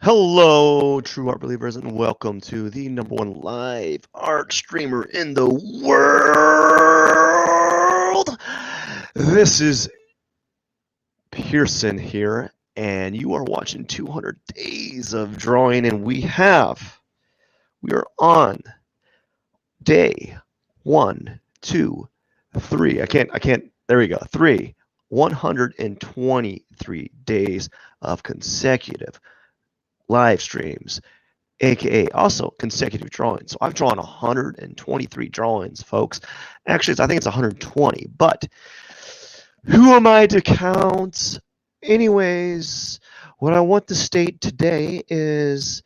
Hello, true art believers, and welcome to the #1 live art streamer in the world. This is Pierson here, and you are watching 200 Days of Drawing, and we are on day 1, 2, 3. I can't, there we go, 123 days of consecutive live streams, aka also consecutive drawings. So I've drawn 123 drawings, folks. Actually, I think it's 120, but who am I to count? Anyways, what I want to state today is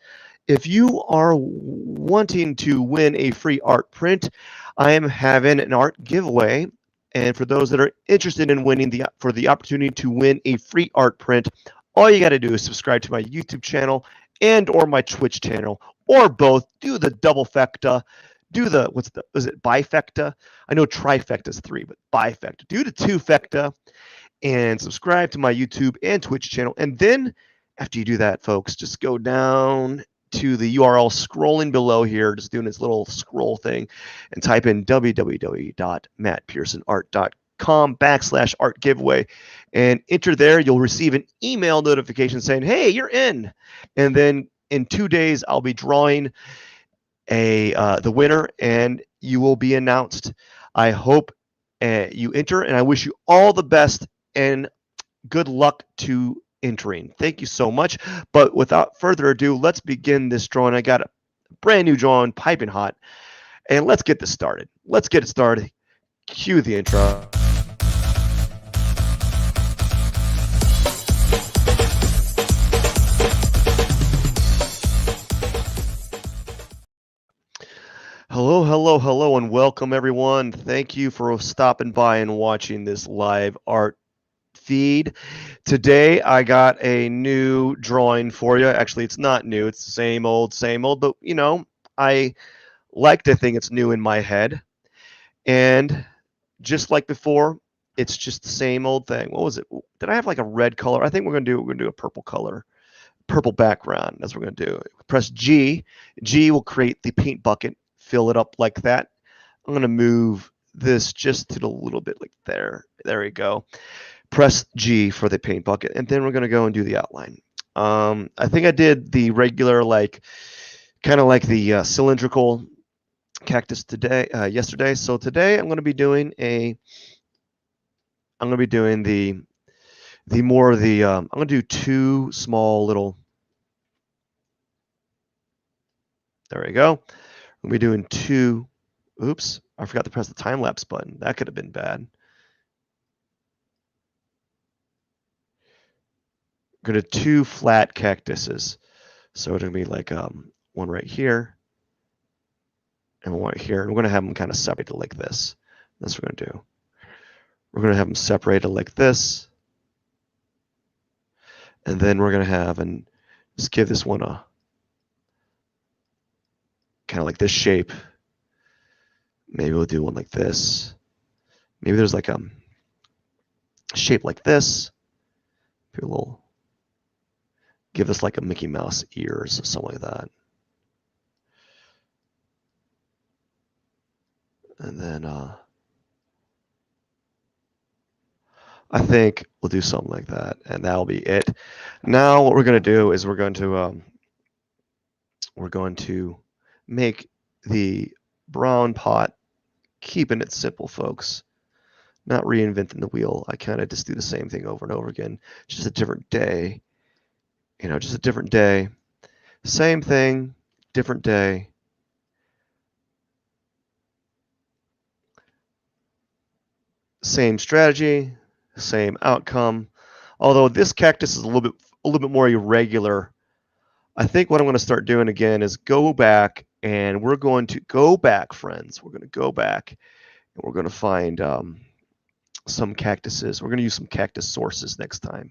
if you are wanting to win a free art print, I am having an art giveaway. And for those that are interested in winning for the opportunity to win a free art print, all you got to do is subscribe to my YouTube channel and or my Twitch channel, or both. Do the double fecta. Do the, is it bifecta? I know trifecta is 3, but bifecta. Do the 2-fecta and subscribe to my YouTube and Twitch channel. And then after you do that, folks, just go down to the URL scrolling below here, just doing this little scroll thing, and type in www.mattpearsonart.com/art giveaway and enter there. You'll receive an email notification saying, hey, you're in. And then in 2 days, I'll be drawing the winner, and you will be announced. I hope you enter, and I wish you all the best and good luck to entering. Thank you so much. But without further ado, let's begin this drawing. I got a brand new drawing, piping hot, and let's get this started. Let's get it started. Cue the intro. Hello, hello, hello, and welcome everyone. Thank you for stopping by and watching this live art feed. Today I got a new drawing for you. Actually, it's not new. It's the same old, but you know, I like to think it's new in my head. And just like before, it's just the same old thing. What was it? Did I have like a red color? I think we're gonna do a purple color, purple background. That's what we're gonna do. Press G. G will create the paint bucket. Fill it up like that. I'm gonna move this just to a little bit like there. There we go. Press G for the paint bucket, and then we're going to go and do the outline. I think I did the regular, kind of like the cylindrical cactus yesterday. So today I'm going to be doing the more of the, I'm going to do 2 small little, there we go. I'm going to be doing 2, oops, I forgot to press the time lapse button. That could have been bad. Go to 2 flat cactuses. So it's going to be like one right here and one right here. And we're going to have them kind of separated like this. That's what we're going to do. We're going to have them separated like this. And then we're going to have, and just give this one a kind of like this shape. Maybe we'll do one like this. Maybe there's like a shape like this. Maybe a little, give this like a Mickey Mouse ears or something like that. And then I think we'll do something like that, and that'll be it. Now what we're going to do is we're going to make the brown pot, keeping it simple, folks. Not reinventing the wheel. I kind of just do the same thing over and over again. Just a different day. You know, just a different day. Same thing, different day. Same strategy, same outcome. Although this cactus is a little bit more irregular. I think what I'm going to start doing again is go back, and we're going to go back, friends. We're going to go back, and we're going to find some cactuses. We're going to use some cactus sources next time.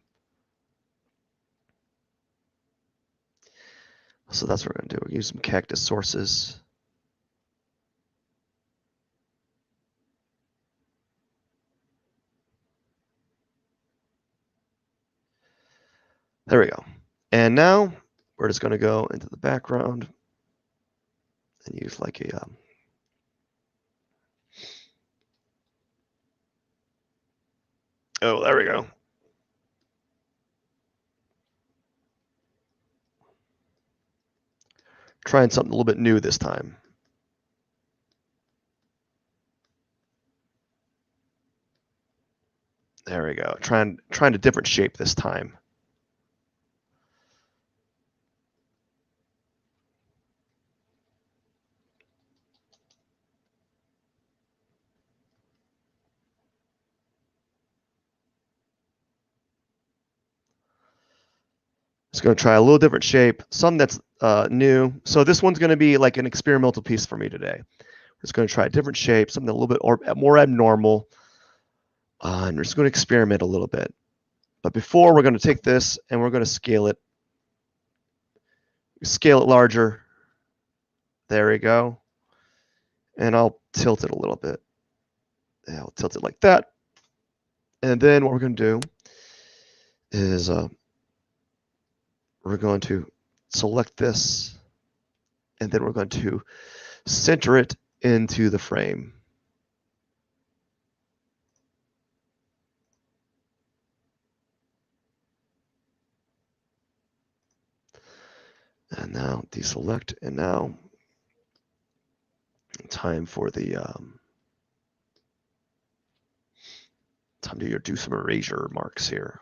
So that's what we're going to do. We're going to use some cactus sources. There we go. And now we're just going to go into the background and use like a oh, there we go. Trying something a little bit new this time. There we go. Trying a different shape this time. Just going to try a little different shape, something that's new. So this one's going to be like an experimental piece for me today. We're just going to try a different shape, something a little bit more abnormal. And we're just going to experiment a little bit. But before, we're going to take this and we're going to scale it. Scale it larger. There we go. And I'll tilt it a little bit. Yeah, I'll tilt it like that. And then what we're going to do is we're going to select this, and then we're going to center it into the frame. And now deselect, and now time for the time to do some erasure marks here.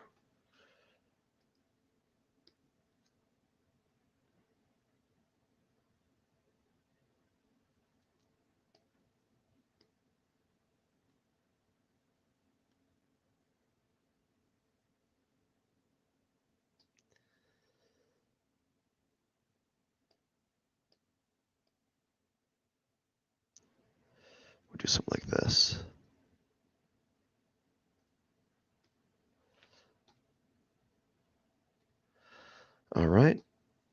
We'll do something like this. All right,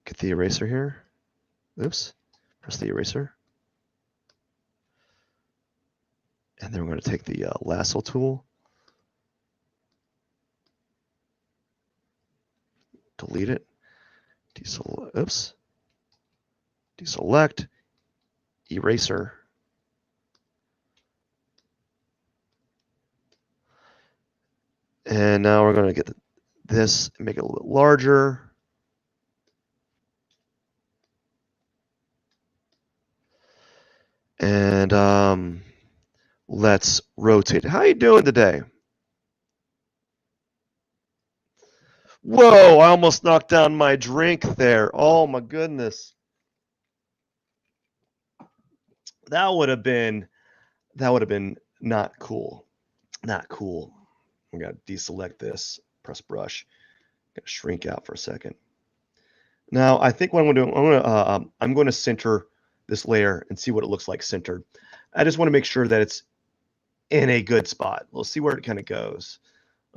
get the eraser here. Oops, press the eraser. And then we're going to take the lasso tool, delete it, deselect, eraser. And now we're going to get this, make it a little bit larger. And let's rotate it. How you doing today? Whoa, I almost knocked down my drink there. Oh my goodness. That would have been not cool. Not cool. We got to deselect this, press brush. Got to shrink out for a second. Now, I think what I'm going to do, I'm going to center this layer and see what it looks like centered. I just want to make sure that it's in a good spot. We'll see where it kind of goes.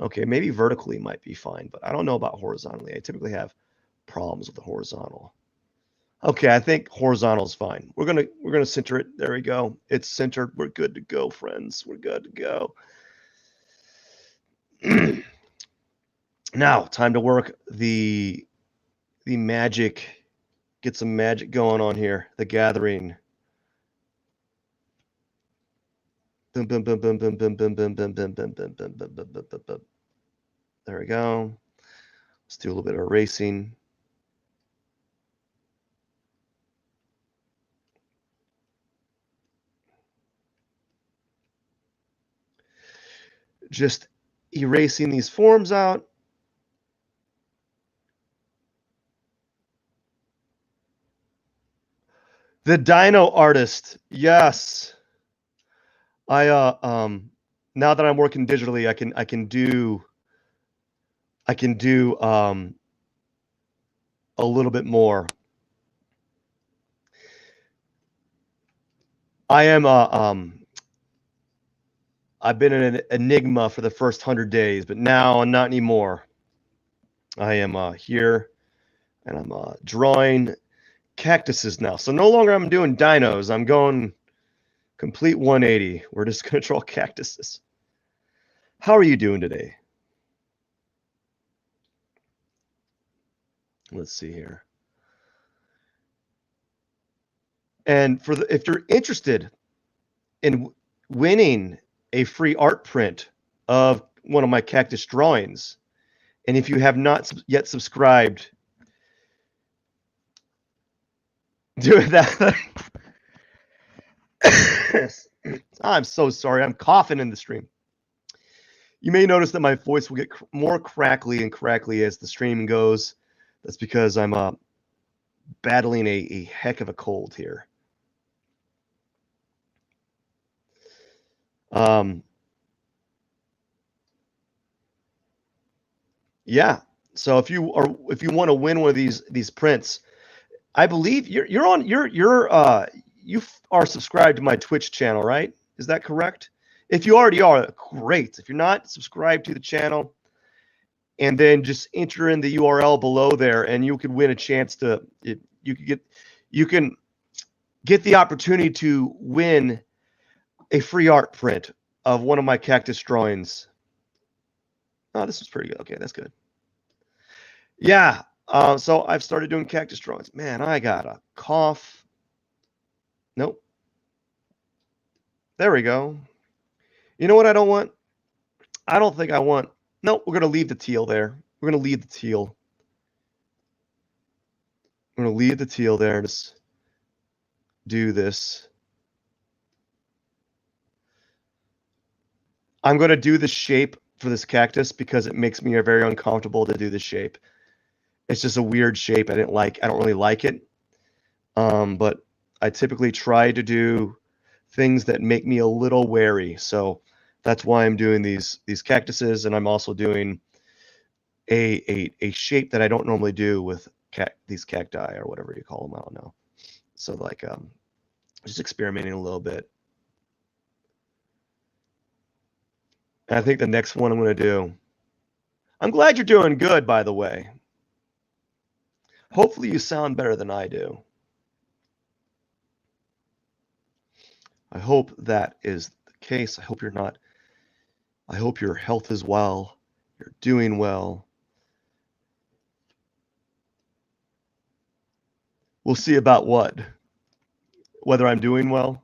Okay, maybe vertically might be fine, but I don't know about horizontally. I typically have problems with the horizontal. Okay, I think horizontal is fine. We're gonna center it. There we go. It's centered. We're good to go, friends. We're good to go. Now, time to work the magic. Get some magic going on here. The gathering. Boom, boom, boom, boom, boom, boom, boom, boom, boom, boom, boom, boom, boom, boom, boom, boom, boom. There we go. Let's do a little bit of erasing. Just erasing these forms out. The Dino Artist, yes. I now that I'm working digitally, I can do a little bit more. I am I've been an enigma for the first 100 days, but now not anymore. I am here, and I'm drawing cactuses now. So no longer I'm doing dinos. I'm going complete 180. We're just going to draw cactuses. How are you doing today? Let's see here. And if you're interested in winning a free art print of one of my cactus drawings, and if you have not yet subscribed, do that. I'm so sorry. I'm coughing in the stream. You may notice that my voice will get more crackly and crackly as the stream goes. That's because I'm battling a heck of a cold here. Yeah. So if you want to win one of these prints, I believe you are subscribed to my Twitch channel, right? Is that correct? If you already are, great. If you're not subscribed to the channel, and then just enter in the URL below there, and you could win a chance to you can get the opportunity to win a free art print of one of my cactus drawings. Oh, this is pretty good. Okay, that's good. Yeah. So I've started doing cactus drawings. Man, I got a cough. Nope. There we go. You know what I don't want? I don't think I want. Nope, we're going to leave the teal there. We're going to leave the teal. I'm going to leave the teal there and just do this. I'm going to do the shape for this cactus because it makes me very uncomfortable to do the shape. It's just a weird shape. I don't really like it. But I typically try to do things that make me a little wary. So that's why I'm doing these cactuses, and I'm also doing a shape that I don't normally do with these cacti or whatever you call them. I don't know. So like just experimenting a little bit. And I think the next one I'm going to do. I'm glad you're doing good, by the way. Hopefully you sound better than I do. I hope that is the case. I hope you're not. I hope your health is well. You're doing well. We'll see about what? Whether I'm doing well.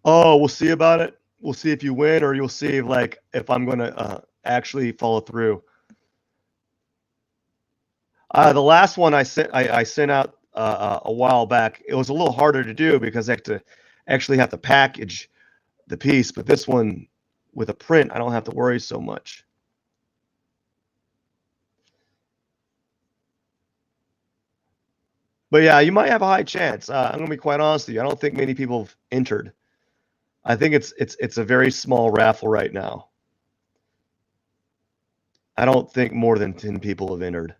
Oh, we'll see about it. We'll see if you win, or you'll see if I'm going to actually follow through. The last one I sent out a while back. It was a little harder to do because I actually have to package the piece. But this one, with a print, I don't have to worry so much. But yeah, you might have a high chance. I'm going to be quite honest with you. I don't think many people have entered. I think it's a very small raffle right now. I don't think more than 10 people have entered.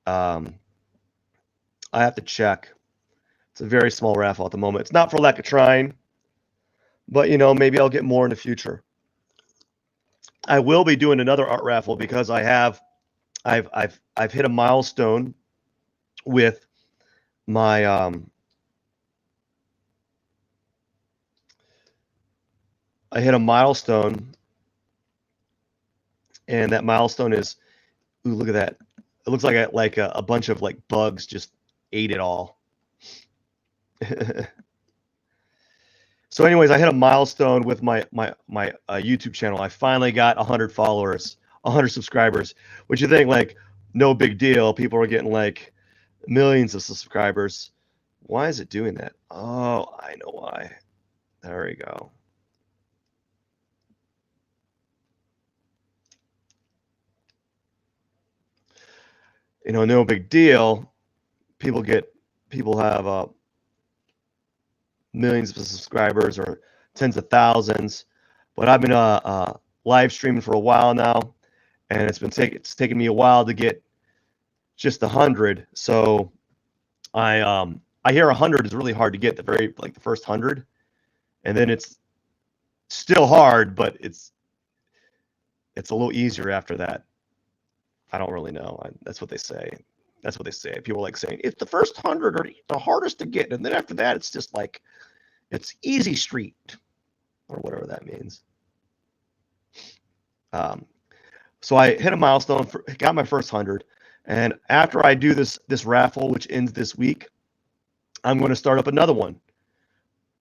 I have to check. It's a very small raffle at the moment. It's not for lack of trying, but maybe I'll get more in the future. I will be doing another art raffle because I've hit a milestone with my I hit a milestone, and that milestone is, ooh, look at that. It looks like a bunch of bugs just ate it all. So anyways, I hit a milestone with my YouTube channel. I finally got 100 followers, 100 subscribers, which you think no big deal. People are getting millions of subscribers. Why is it doing that? Oh, I know why. There we go. No big deal. People have millions of subscribers or tens of thousands, but I've been live streaming for a while now, and it's taken me a while to get just 100. So I hear 100 is really hard to get, the first 100, and then it's still hard, but it's a little easier after that. I don't really know. That's what they say. That's what they say. People like saying it's the first 100 are the hardest to get, and then after that, it's just like it's easy street or whatever that means. So I hit a milestone, got my first 100, and after I do this raffle, which ends this week, I'm going to start up another one.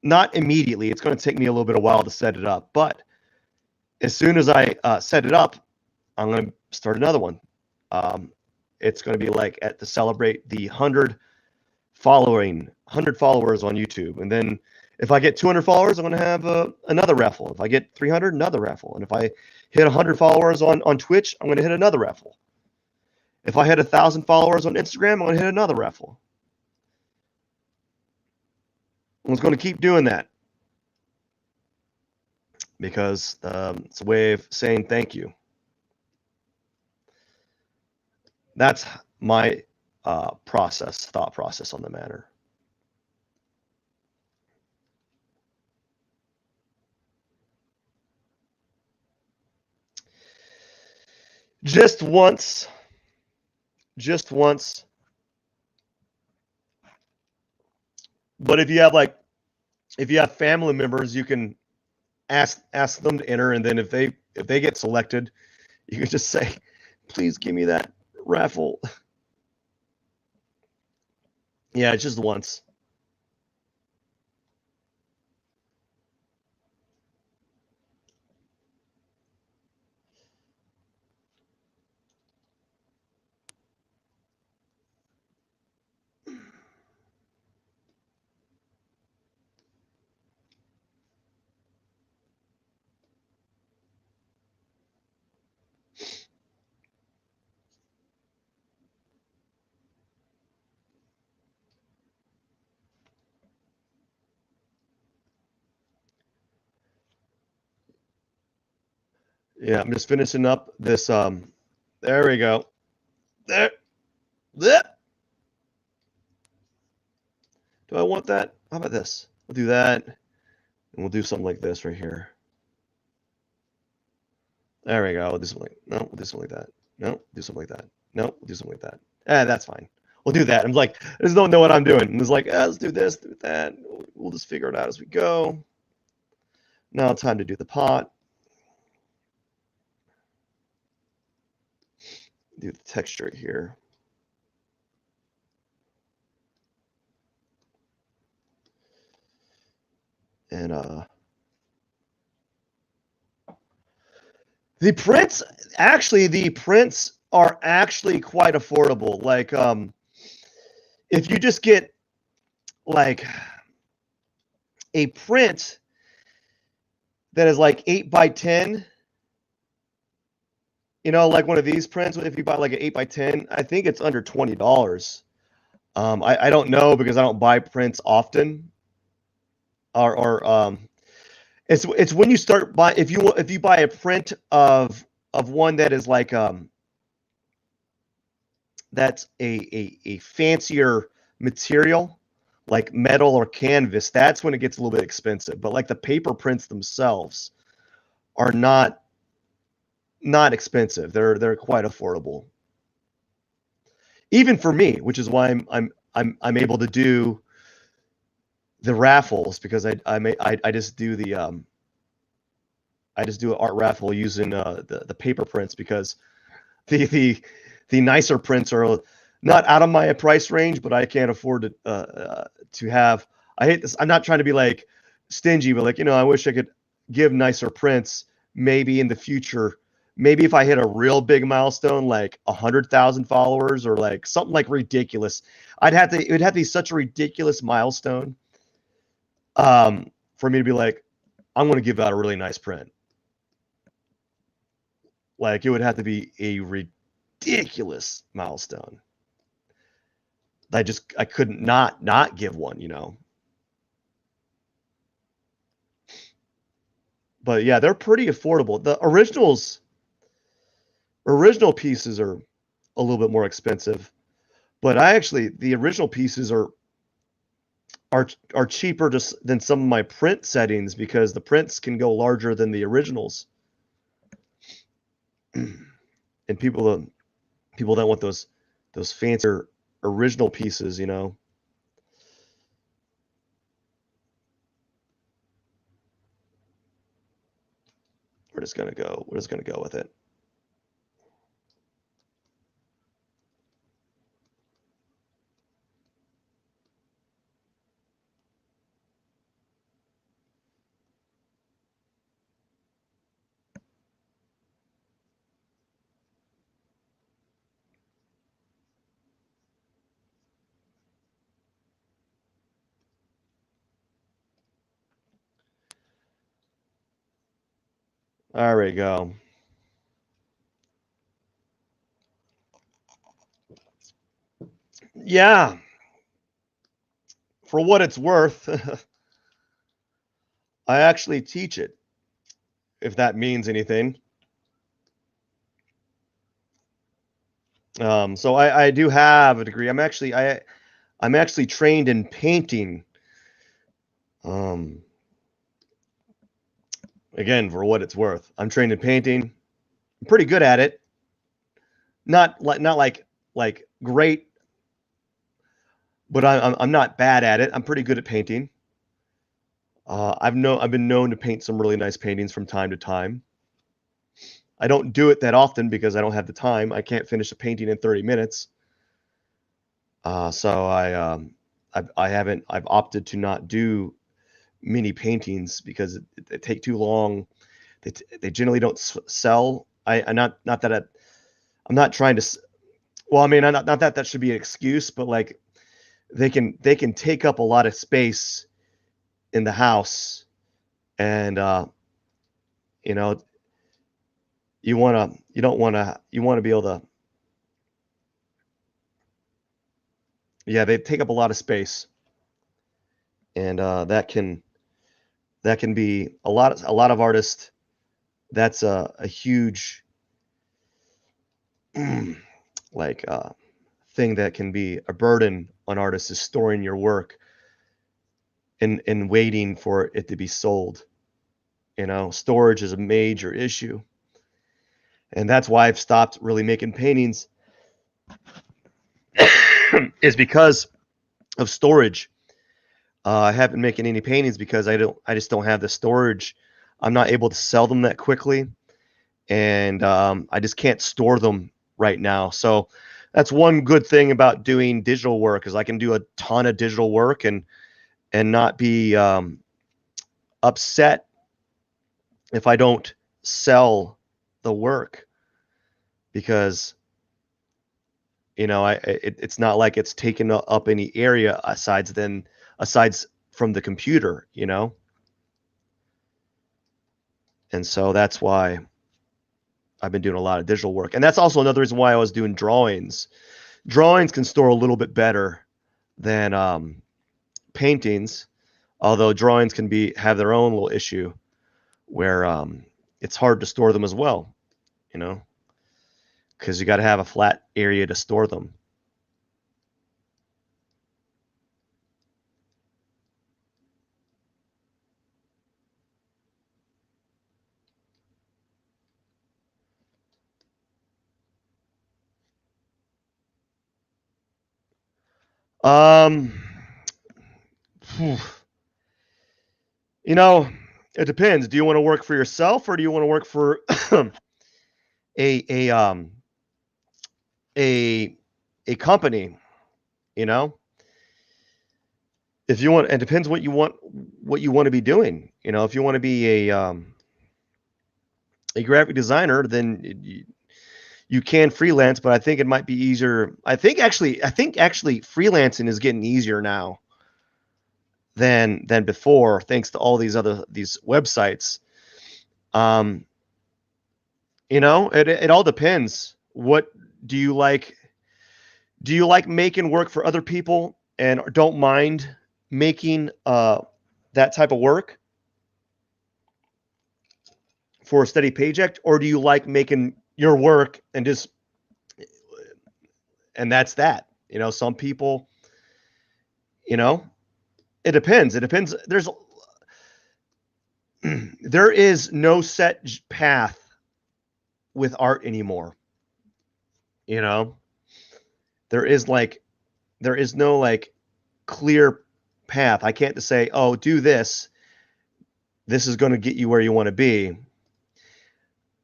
Not immediately. It's going to take me a little bit of while to set it up, but as soon as I set it up, I'm going to start another one. It's going to be like to celebrate the 100 followers on YouTube. And then if I get 200 followers, I'm going to have another raffle. If I get 300, another raffle. And if I hit 100 followers on Twitch, I'm going to hit another raffle. If I hit 1,000 followers on Instagram, I'm going to hit another raffle. I was going to keep doing that because it's a way of saying thank you. That's my thought process on the matter. Just once. But if you have family members, you can ask them to enter, and then if they get selected, you can just say, please give me that raffle. Yeah, it's just once. Yeah, I'm just finishing up this. There we go. There. Do I want that? How about this? We'll do that, and we'll do something like this right here. There we go. We'll do something like, no, we'll do something like that. No, do something like that. No, we'll do something like that. That's fine. We'll do that. I'm like, I just don't know what I'm doing. And it's like, let's do this, do that. We'll just figure it out as we go. Now time to do the pot. Do the texture here. And the prints are actually quite affordable. Like if you just get like a print that is like 8x10, you know, like one of these prints, if you buy like an 8x10, I think it's under $20. I don't know because I don't buy prints often. It's when you start buy if you buy a print of one that is like that's a fancier material like metal or canvas, that's when it gets a little bit expensive. But like the paper prints themselves are not expensive. They're quite affordable. Even for me, which is why I'm able to do the raffles, because I just do the an art raffle using the paper prints, because the nicer prints are not out of my price range, but I can't afford to have. I hate this. I'm not trying to be like stingy, but like, you know, I wish I could give nicer prints maybe in the future. Maybe if I hit a real big milestone, like 100,000 followers or like something like ridiculous, it would have to be such a ridiculous milestone for me to be like, I'm going to give out a really nice print. Like, it would have to be a ridiculous milestone. I couldn't not give one, you know. But yeah, they're pretty affordable. The original pieces are a little bit more expensive, but the original pieces are cheaper than some of my print settings, because the prints can go larger than the originals. And people that want those fancier original pieces, you know. We're just gonna go with it. There we go. Yeah. For what it's worth, I actually teach it, if that means anything. So I do have a degree. I'm actually trained in painting. Again, for what it's worth, I'm trained in painting. I'm pretty good at it. Not like great, but I'm not bad at it. I'm pretty good at painting. I've been known to paint some really nice paintings from time to time. I don't do it that often because I don't have the time. I can't finish a painting in 30 minutes. So I've opted to not do mini paintings because they take too long. They generally don't sell. I'm not trying to. Well, I mean, not that should be an excuse, but like they can take up a lot of space in the house, and you know, you want to be able to. Yeah, they take up a lot of space, and that can be a lot of artists. That's a huge like thing that can be a burden on artists, is storing your work and waiting for it to be sold. You know, storage is a major issue, and that's why I've stopped really making paintings is because of storage. I haven't making any paintings because I just don't have the storage. I'm not able to sell them that quickly, and I just can't store them right now. So that's one good thing about doing digital work, is I can do a ton of digital work and not be upset if I don't sell the work, because you know it's not like it's taken up any area aside from the computer, you know. And so that's why I've been doing a lot of digital work, and that's also another reason why I was doing drawings. Drawings can store a little bit better than paintings, although drawings can have their own little issue where it's hard to store them as well, you know, because you got to have a flat area to store them. Um, you know, it depends. Do you want to work for yourself, or do you want to work for a um a a company? You know, if you want, it depends what you want to be doing. You know, if you want to be a graphic designer, then you can freelance, but I think it might be easier. I think actually freelancing is getting easier now than before, thanks to all these websites. Um, you know, it all depends. What do you like? Do you like making work for other people and don't mind making that type of work for a steady paycheck, or do you like making your work and that's that? You know, some people, you know, it depends. It depends. There is no set path with art anymore. You know, there is like there is no like clear path. I can't just say, oh, do this. This is going to get you where you want to be.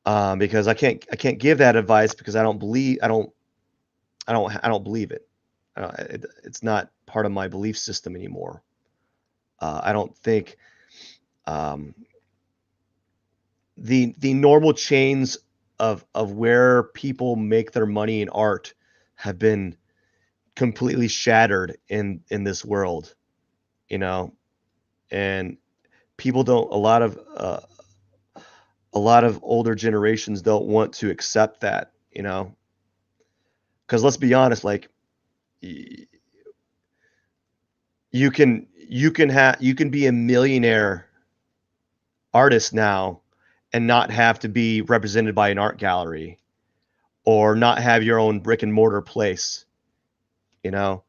Because I can't give that advice because I don't believe it. It's not part of my belief system anymore. I don't think the normal chains of where people make their money in art have been completely shattered in this world, you know, and people don't. A lot of older generations don't want to accept that, you know, because let's be honest, like you can be a millionaire artist now and not have to be represented by an art gallery or not have your own brick and mortar place, you know.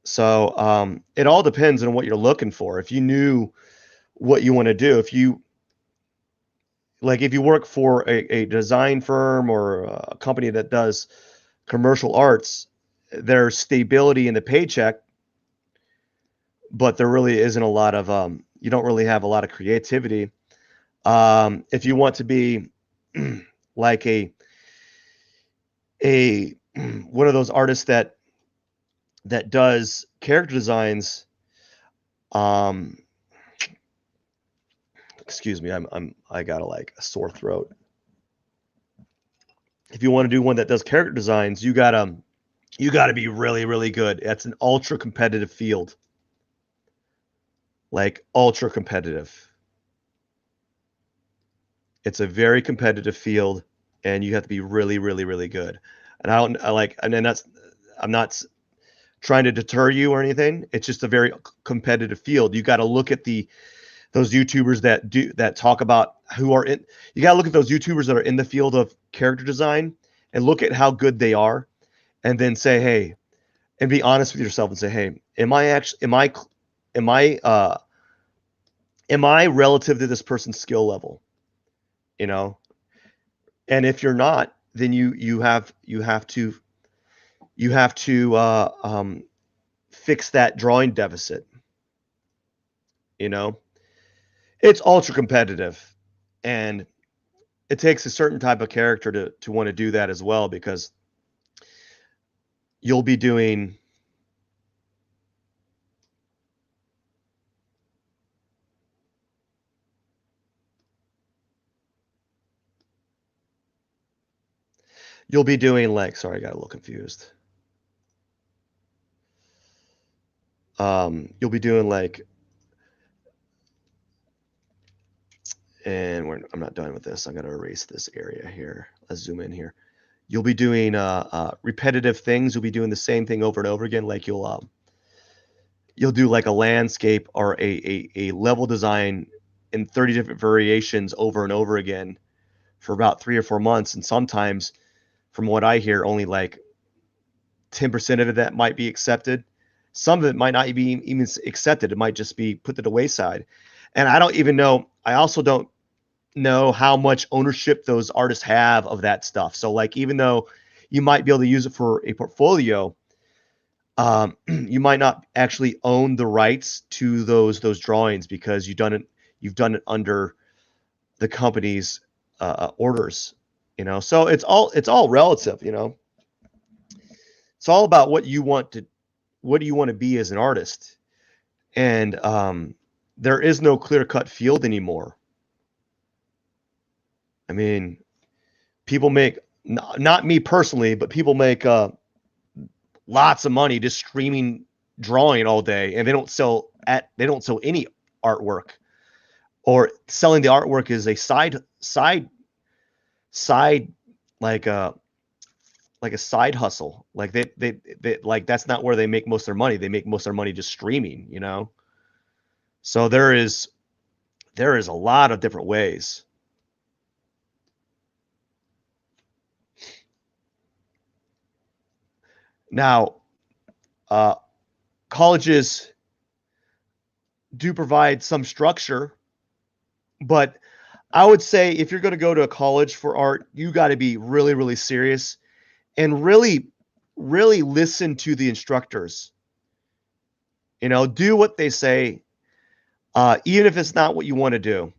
So it all depends on what you're looking for. If you knew what you want to do, if you work for a design firm or a company that does commercial arts, there's stability in the paycheck, but there really isn't a lot of you don't really have a lot of creativity. If you want to be like a one of those artists that does character designs, excuse me, I got a sore throat. If you want to do one that does character designs, you gotta be really, really good. That's an ultra competitive field. Like ultra competitive. It's a very competitive field, and you have to be really, really, really good. And I'm not trying to deter you or anything. It's just a very competitive field. You got to look at those YouTubers that talk about who are in. You got to look at those YouTubers that are in the field of character design and look at how good they are, and then say, hey, and be honest with yourself and say, hey, am I relative to this person's skill level? You know, and if you're not, then you have to fix that drawing deficit. You know, it's ultra competitive, and it takes a certain type of character to want to do that as well, because you'll be doing like, sorry, I got a little confused. You'll be doing like, and I'm not done with this. I'm going to erase this area here. Let's zoom in here. You'll be doing repetitive things. You'll be doing the same thing over and over again. Like you'll do like a landscape or a level design in 30 different variations over and over again for about 3 or 4 months. And sometimes, from what I hear, only like 10% of it that might be accepted. Some of it might not be even accepted. It might just be put to the wayside. And I don't even know. I also don't know how much ownership those artists have of that stuff. So like, even though you might be able to use it for a portfolio, you might not actually own the rights to those drawings because you've done it under the company's orders, you know. So it's all relative, you know. It's all about what do you want to be as an artist. And there is no clear-cut field anymore. I mean, people make, not me personally, but people make lots of money just streaming drawing all day, and they don't sell any artwork, or selling the artwork is a side like a side hustle. Like they like, that's not where they make most of their money. They make most of their money just streaming, you know. So there is a lot of different ways. Now, colleges do provide some structure, but I would say if you're going to go to a college for art, you got to be really, really serious and really really listen to the instructors. You know, do what they say, even if it's not what you want to do.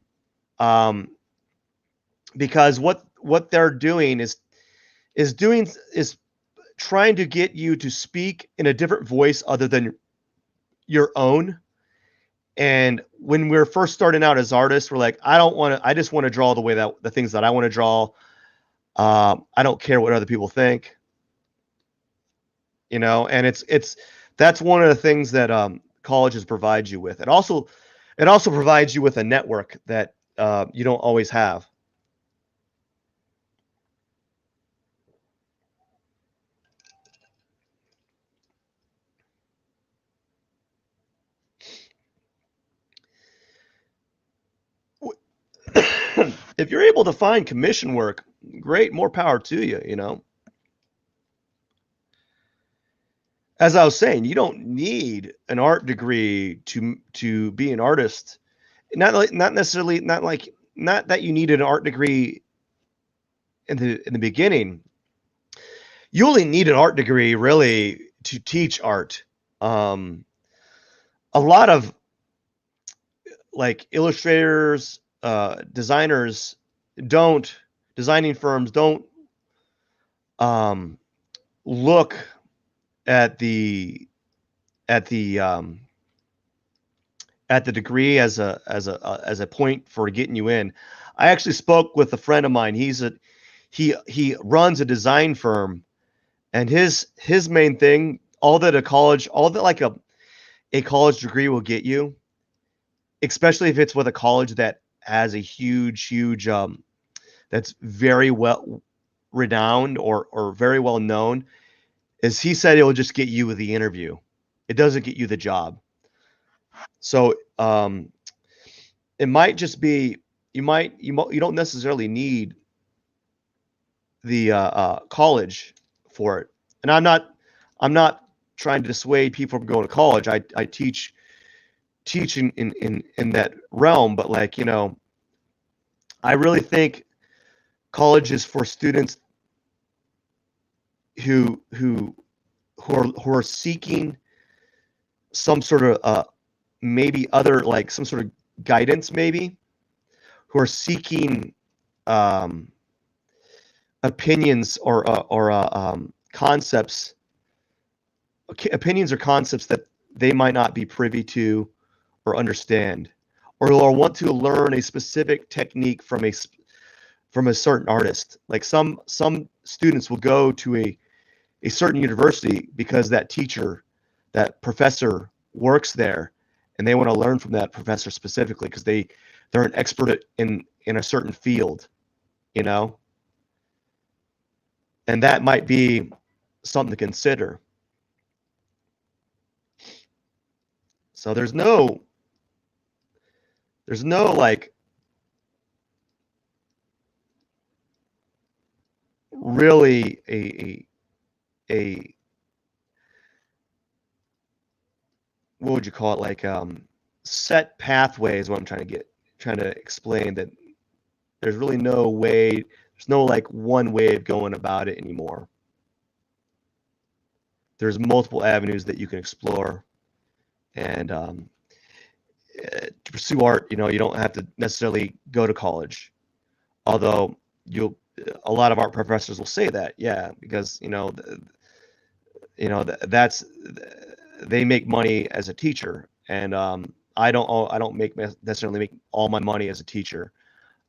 Because what they're doing is trying to get you to speak in a different voice other than your own. And when we're first starting out as artists, we're like, I just want to draw the way that the things that I want to draw. I don't care what other people think, you know, and that's one of the things that colleges provide you with. It also provides you with a network that you don't always have. If you're able to find commission work, great, more power to you, you know. As I was saying, you don't need an art degree to be an artist. Not necessarily, not that you need an art degree in the beginning. You only need an art degree really to teach art. A lot of like illustrators, designers designing firms don't look at the degree as a point for getting you in. I actually spoke with a friend of mine. He runs a design firm, and his main thing, all that like a college degree will get you, especially if it's with a college that has a huge that's very well renowned or very well known, is he said it will just get you with the interview. It doesn't get you the job. So it might just be you don't necessarily need the college for it. And I'm not trying to dissuade people from going to college. I teach in that realm, but like, you know, I really think college is for students who are seeking some sort of maybe other, like some sort of guidance, maybe, who are seeking opinions or concepts, opinions or concepts that they might not be privy to or understand, or want to learn a specific technique from a certain artist. Like some students will go to a certain university because that teacher, that professor works there, and they want to learn from that professor specifically because they're an expert in a certain field, you know. And that might be something to consider. So there's no like really a what would you call it, like set pathway is what I'm trying to explain, that there's really no way, there's no like one way of going about it anymore. There's multiple avenues that you can explore, and to pursue art, you know, you don't have to necessarily go to college, although a lot of art professors will say that, yeah, because that's, they make money as a teacher, and I don't necessarily make all my money as a teacher,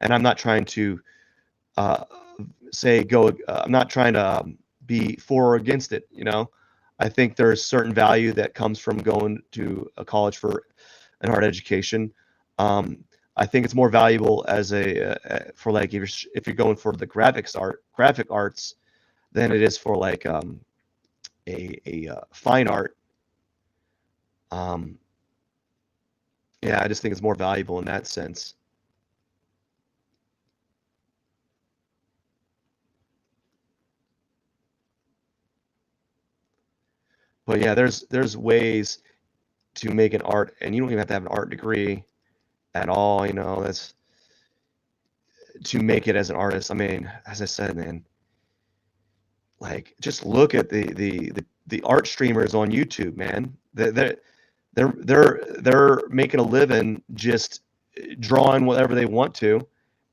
and I'm not trying to say go. I'm not trying to be for or against it. You know, I think there's certain value that comes from going to a college for an art education. I think it's more valuable as for like if you're going for the graphic arts than it is for like a fine art. Yeah, I just think it's more valuable in that sense. But yeah, there's ways to make an art, and you don't even have to have an art degree at all. You know, that's to make it as an artist. I mean, as I said, man, like just look at the art streamers on YouTube, man. They're making a living just drawing whatever they want to,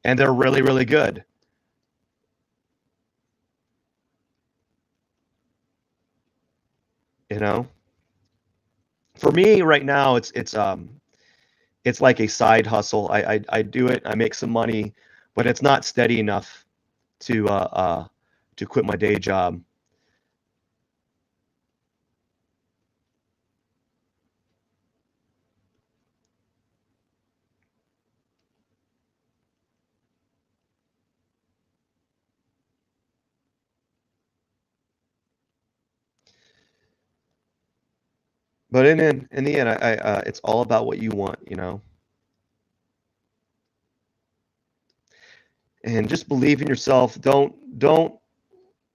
and they're really, really good. You know, for me right now, it's like a side hustle. I do it, I make some money, but it's not steady enough to quit my day job. But in the end, I it's all about what you want, you know. And just believe in yourself. Don't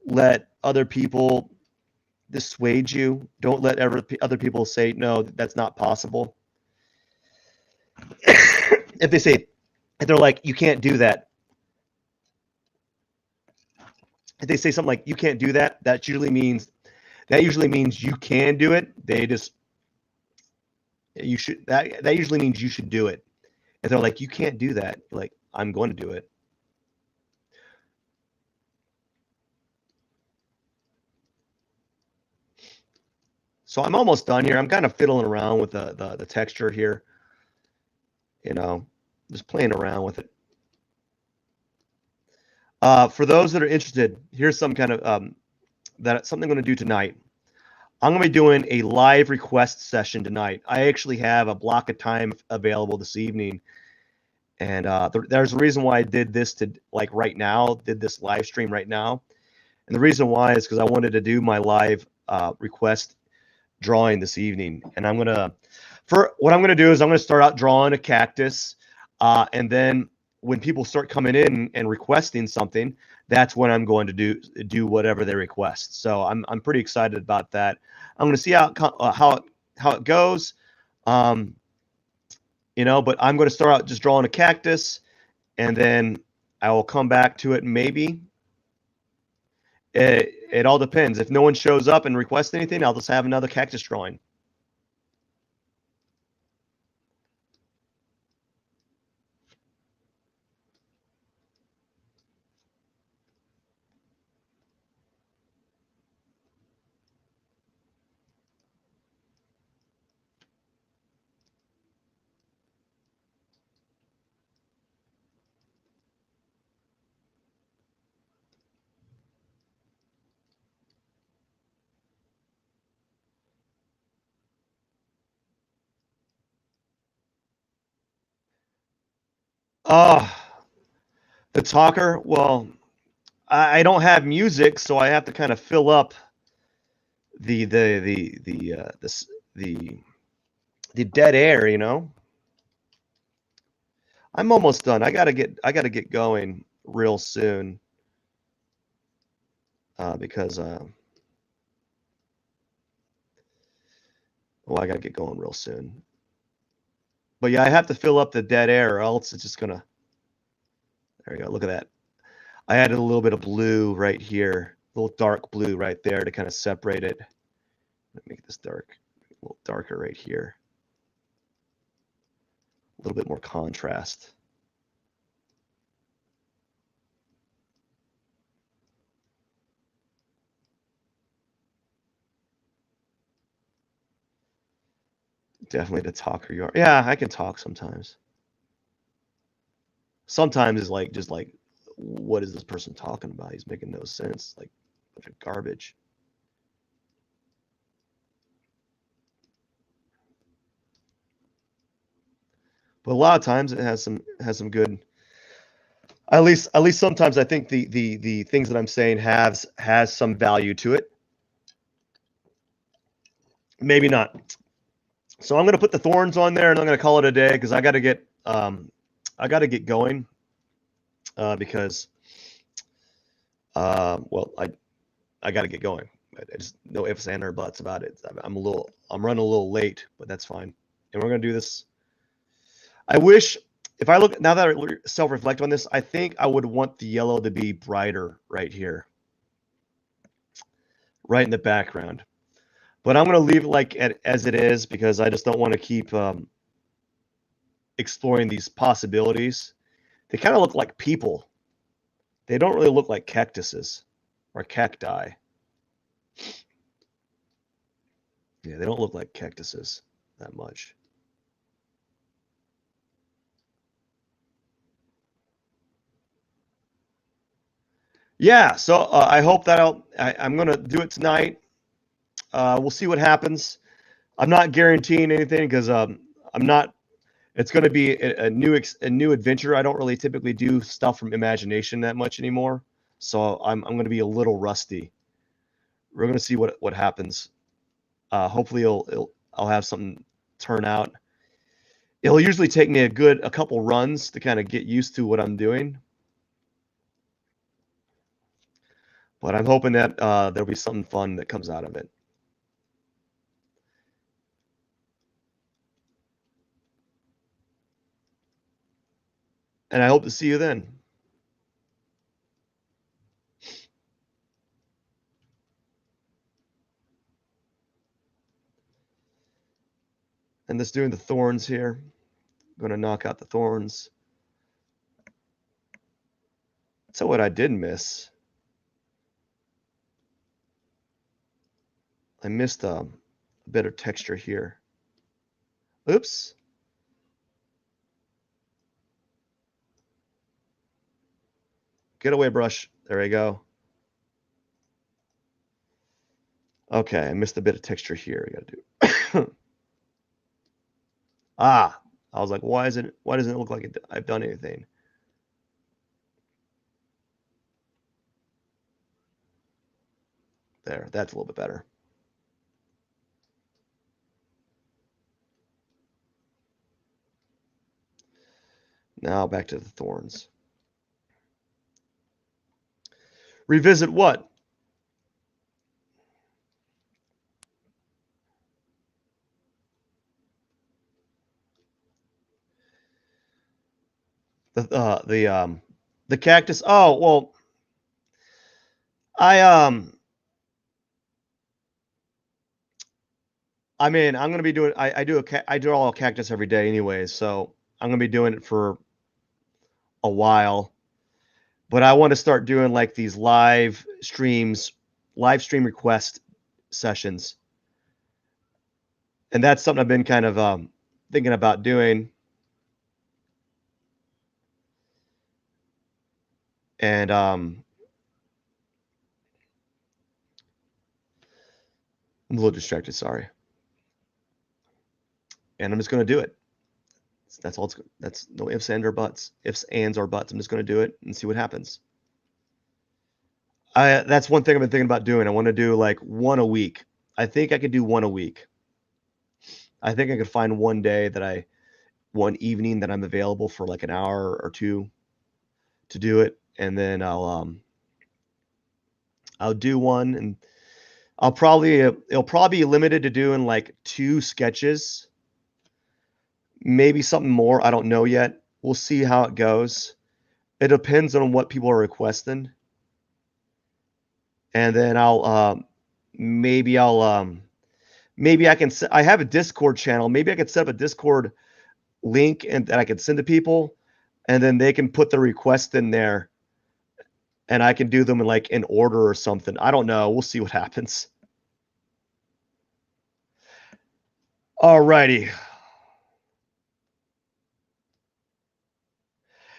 let other people dissuade you. Don't let other people say no, that's not possible. If they say, if they're like, you can't do that. If they say something like you can't do that, that usually means you can do it. They just you should that usually means you should do it. If they're like you can't do that, like I'm going to do it. So I'm almost done here. I'm kind of fiddling around with the texture here. You know, just playing around with it. For those that are interested, here's some kind of something I'm going to do tonight. I'm going to be doing a live request session tonight. I actually have a block of time available this evening, and there's a reason why I did this to like right now. Did this live stream right now, and the reason why is because I wanted to do my live request drawing this evening, and I'm gonna do is I'm gonna start out drawing a cactus, and then when people start coming in and requesting something, that's when I'm going to do whatever they request. So I'm pretty excited about that. I'm going to see how it goes, you know. But I'm going to start out just drawing a cactus, and then I will come back to it. Maybe it all depends. If no one shows up and requests anything, I'll just have another cactus drawing. The talker. Well, I don't have music, so I have to kind of fill up the dead air, you know. I'm almost done. I gotta get going real soon because well, I gotta get going real soon. But yeah, I have to fill up the dead air, or else it's just gonna. There you go. Look at that. I added a little bit of blue right here, a little dark blue right there to kind of separate it. Let me make this dark, a little darker right here. A little bit more contrast. Definitely the talker you are. Yeah, I can talk sometimes. Sometimes it's like just like, what is this person talking about? He's making no sense. Like a bunch of garbage. But a lot of times it has some good. At least sometimes I think the things that I'm saying has some value to it. Maybe not. So I'm going to put the thorns on there, and I'm going to call it a day because I got to get going because well I got to get going. I just no ifs and or buts about it. I'm running a little late, but that's fine. And we're going to do this. I wish, if I look now that I self-reflect on this, I think I would want the yellow to be brighter right here. right in the background. But I'm going to leave it like as it is because I just don't want to keep exploring these possibilities. They kind of look like people. They don't really look like cactuses or cacti. Yeah, they don't look like cactuses that much. Yeah, so I hope that I'm going to do it tonight. We'll see what happens. I'm not guaranteeing anything because I'm not. It's going to be a new adventure. I don't really typically do stuff from imagination that much anymore, so I'm going to be a little rusty. We're going to see what happens. Hopefully, I'll have something turn out. It'll usually take me a couple runs to kind of get used to what I'm doing, but I'm hoping that there'll be something fun that comes out of it. And I hope to see you then. And just doing the thorns here. I'm going to knock out the thorns. So what I did miss, I missed a bit of texture here. Oops. Get away, brush. There we go. Okay, I missed a bit of texture here. I got to do. I was like, why doesn't it look like I've done anything? There, that's a little bit better. Now back to the thorns. Revisit what? The cactus. Oh, well, I mean, I'm gonna be doing. I do all cactus every day, anyways. So I'm gonna be doing it for a while. But I want to start doing like these live stream request sessions, and that's something I've been kind of thinking about doing. And I'm a little distracted. Sorry. And I'm just gonna do it. That's all. That's no ifs, ands, or buts. Ifs, ands, or buts. I'm just gonna do it and see what happens. That's one thing I've been thinking about doing. I want to do like one a week. I think I could do one a week. I think I could find one evening that I'm available for like an hour or two to do it, and then I'll do one, and it'll probably be limited to doing like 2 sketches, maybe something more. I don't know yet. We'll see how it goes. It depends on what people are requesting. And then maybe I can I have a Discord channel. Maybe I could set up a Discord link and that I can send to people, and then they can put the request in there, and I can do them in order or something. I don't know. We'll see what happens. Alrighty.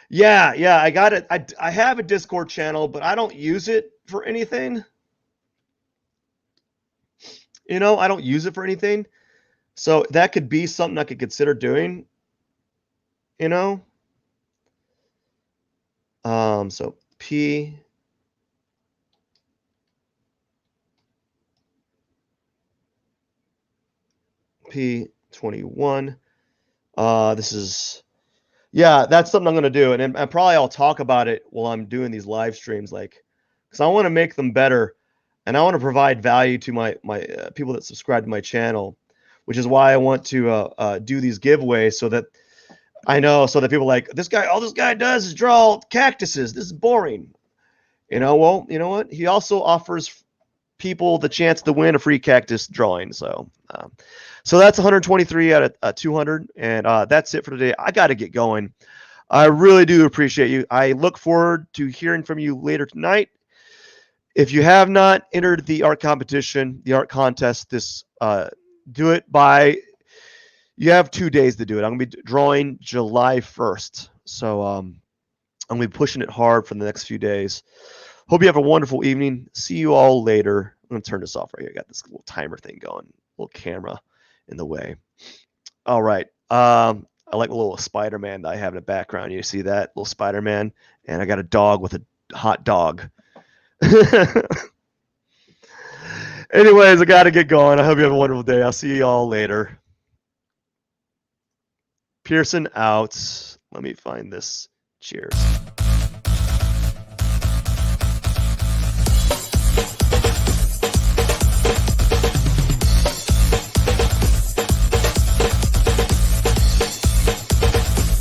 Yeah, I got it. I have a Discord channel, but I don't use it for anything. I don't use it for anything. So that could be something I could consider doing. So P21. That's something I'm going to do. And probably I'll talk about it while I'm doing these live streams, because I want to make them better, and I want to provide value to my people that subscribe to my channel, which is why I want to do these giveaways so that people are like, all this guy does is draw cactuses. This is boring. Well, you know what? He also offers people the chance to win a free cactus drawing. So so that's 123 out of 200, and that's it for today. I got to get going. I really do appreciate you. I look forward to hearing from you later tonight. If you have not entered the art competition, the art contest, do it by, you have 2 days to do it. I'm going to be drawing July 1st. So I'm going to be pushing it hard for the next few days. Hope you have a wonderful evening. See you all later. I'm going to turn this off right here. I got this little timer thing going, little camera in the way. All right. I like the little Spider-Man that I have in the background. You see that little Spider-Man? And I got a dog with a hot dog. Anyways, I got to get going. I hope you have a wonderful day. I'll see you all later. Pierson out. Let me find this. Cheers.